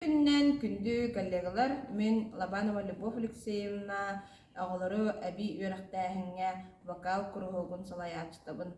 күннен күнді коллегалар, мен Лобанова Любовь Алексеевна оғылары әбі үйрақтағыңа вокал күріғығын салай ачтабын.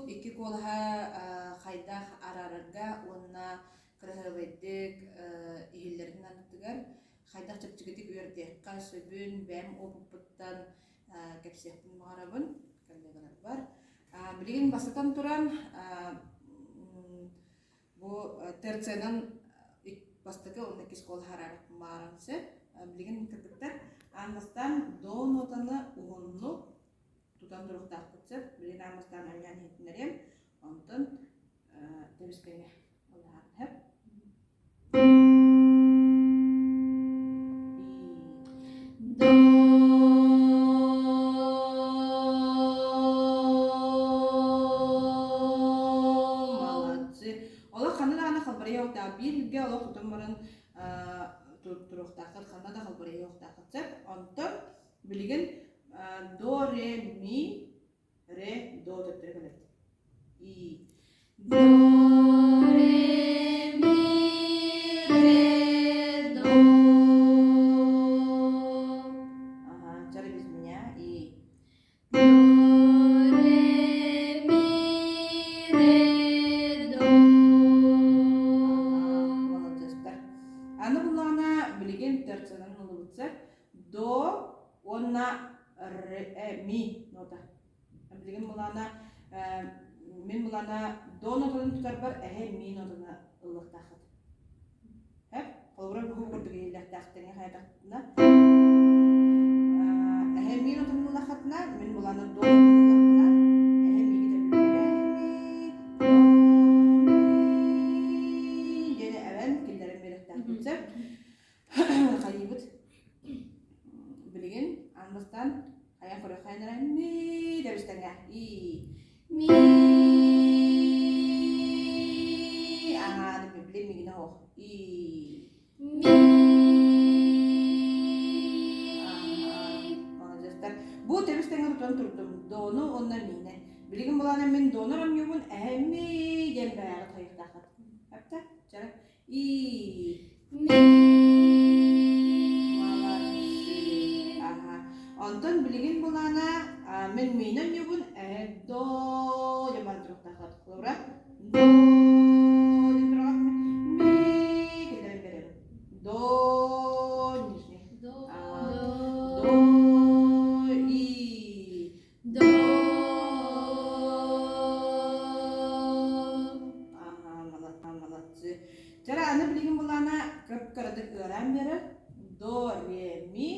Икки куолаха хайдах араарарга онна кырыгыбайдык иһиллерин анытыгар хайдах чыпчыгытык уерэтиекка сөбүн бэм О.П.Ивановтан кепсиэхпин магарабын коллегалар бар. Билигин басытан туран бу терценан бастыкы онна кис куолаха араарак маарансы билигин кыргыттар андастан до нотаны угунну тутан туруктаак кытсып билин амастан альян хитнерем онтон тебискене олаап до молодцы ола ханна ана халбария окта бирге ола тутамарын туруктаак ханна да халбария окта кытсып онтон билигин до ре ми ре до деп и до ре ми ре до. Ага, cari без меня и до ре ми ре до. Ага, молодецтер. Аны булана билген терценен улыбытса до онна ми нота. Билген булана мен булана до нотаны тутар бар, ми нотаны ылыктахыт. Колбуран бу көрдүк илектактыны хаятактына. Ми нотаны ылыктахатына, мен булана до ылыктахатына, ми гите биле. Дене авен килдерин беректактыса. Кайбыт. Билген андастан аян көрө хайнара ми дебистенге и ми ага деп билем мигине хох и ми молодецтер бу дебистенге тутан турдум дону онна мине билген булана мен донорам юбун ми дем баары тайыктахат апта жара и ми Антон билигин булана мен менен юбун до жаман туруктахат кылыбыра до дитират ми кедерин берем до нижний до и до молодцы жара аны билигин булана кырдык ыран бери до ре ми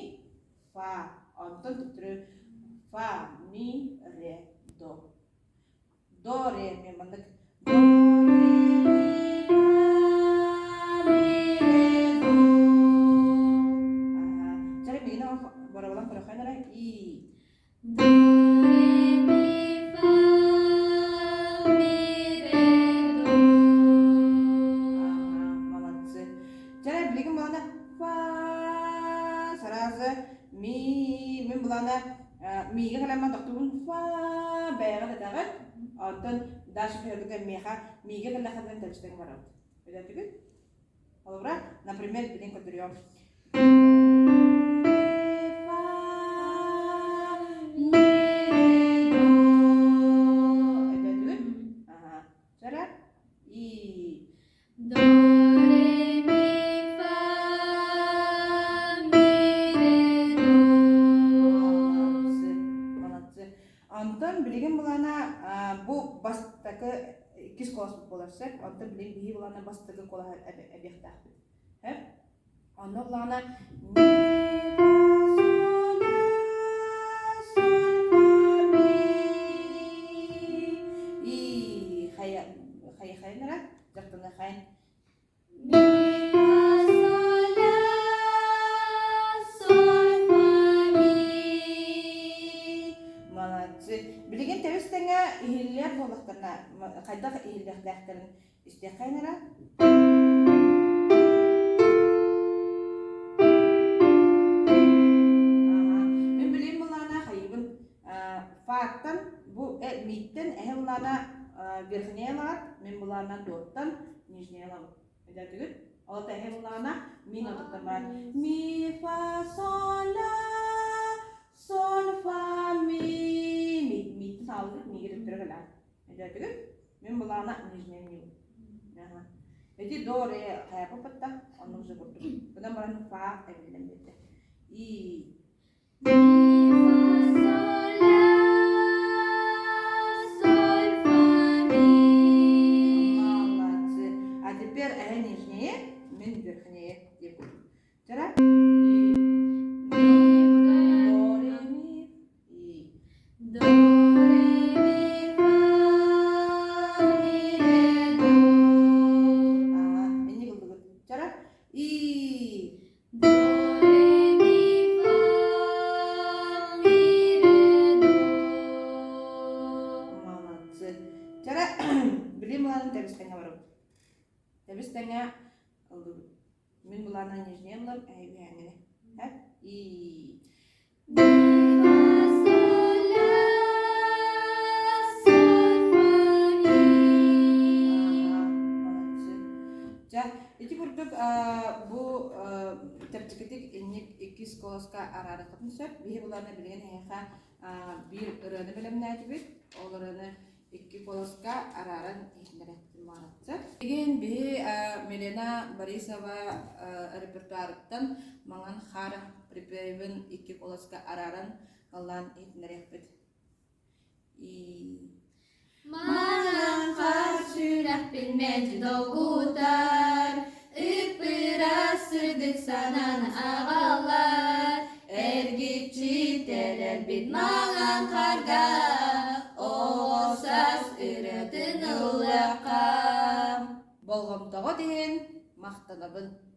фа Антон тутру фа ми ре до. До ре ми мандык до ре ми фа ми ре до. Ага. Cari begini bara-bara berkhayna i do ре ми фа ми ре до. Ага, молодцы. Cari билигин mana фа сразу ми мен булана миге калама доктурун фа бэга дагы антон даш фердге меха миге калахатын тачтен барат. Билетиги? Албра, например, билин көтөрөм. Антон билген булана бу бастакы ikis kolas bolarsak, onda bilen bihi bulana bastırgı kola ebekta. Hep. Onda bulana mi, fa, sol, fa, mi. I, haya nara, jaktana hayan. Mi, fa, sol, sol, fa, mi. Malatçı. Bilgin tevistenge ihiller bolaklarına, kayda ihiller dähtirin istekay nara. Men bileyim bulana hayıbın faattan, bu mitten bulana verhine var, men bulana dottan nijneye var. Eda tügüt. Olata bulana min otaktan var. Mi, fa, sol, la, sol, fa, mi. Mitten sağlık, mi girip dururlar. Eda tügüt. Men bulana nijneye mi. Jadi do re kayak apa peta, onu bisa berdoa. Kita malah fa ebilen bete. I. Mi, fa, sol, la, sol, fa, mi. Молодцы. А теперь нижнее, мен верхнее. Cara? I. Do, re, mi. I. Do, re, mi, fa, mi, re, do. Ini gitu. Cara? I. Do, re, mi, fa, mi, re, do. Молодцы. Cara? Beli melalui tabis tengah baru. Tabis tengah. Min bulana nijneye alalım. Yani. Hep. I. Mi, fa, sol, la, sol, fa, mi. Молодцы. Jah, itu burduk bu terceketik ini ikis kolaska arara katmışlar. Bihi bularına bilgen heyha bir ürünü bilemine gibi. Olarını ikki kolaska araran ihindere maratsa. Bugün bihi Milena Barisova repertuardan mangan khara prepareven ikki kolaska araran kalan ihindere yapıt. Mangan khar sürah bilmeci doğutar, ıpırasırdık sanan ağalar, ergitçi teler bit mangan kharga, oğosas ıradın ıllakam. Bolgam tağı deyin, maqtanabın.